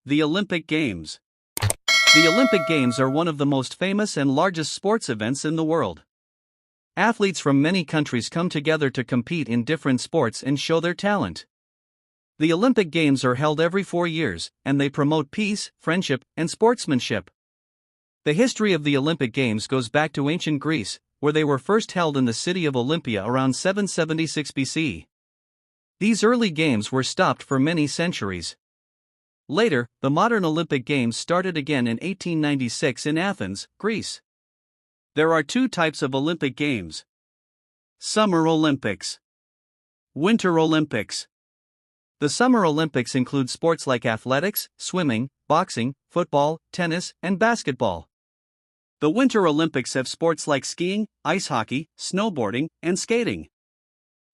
The Olympic Games. The Olympic Games are one of the most famous and largest sports events in the world. Athletes from many countries come together to compete in different sports and show their talent. The Olympic Games are held every 4 years, and they promote peace, friendship, and sportsmanship. The history of the Olympic Games goes back to ancient Greece, where they were first held in the city of Olympia around 776 BC. These early games were stopped for many centuries. Later, the modern Olympic Games started again in 1896 in Athens, Greece. There are two types of Olympic Games: Summer Olympics, Winter Olympics. The Summer Olympics include sports like athletics, swimming, boxing, football, tennis, and basketball. The Winter Olympics have sports like skiing, ice hockey, snowboarding, and skating.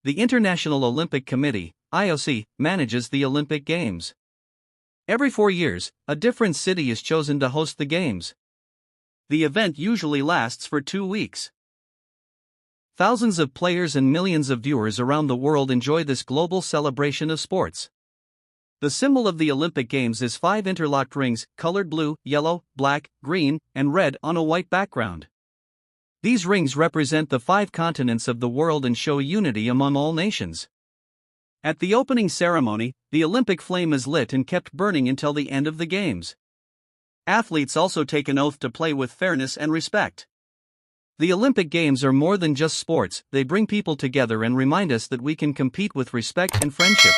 The International Olympic Committee, IOC, manages the Olympic Games. Every 4 years, a different city is chosen to host the Games. The event usually lasts for 2 weeks. Thousands of players and millions of viewers around the world enjoy this global celebration of sports. The symbol of the Olympic Games is 5 interlocked rings, colored blue, yellow, black, green, and red on a white background. These rings represent the 5 continents of the world and show unity among all nations. At the opening ceremony, the Olympic flame is lit and kept burning until the end of the Games. Athletes also take an oath to play with fairness and respect. The Olympic Games are more than just sports, they bring people together and remind us that we can compete with respect and friendship.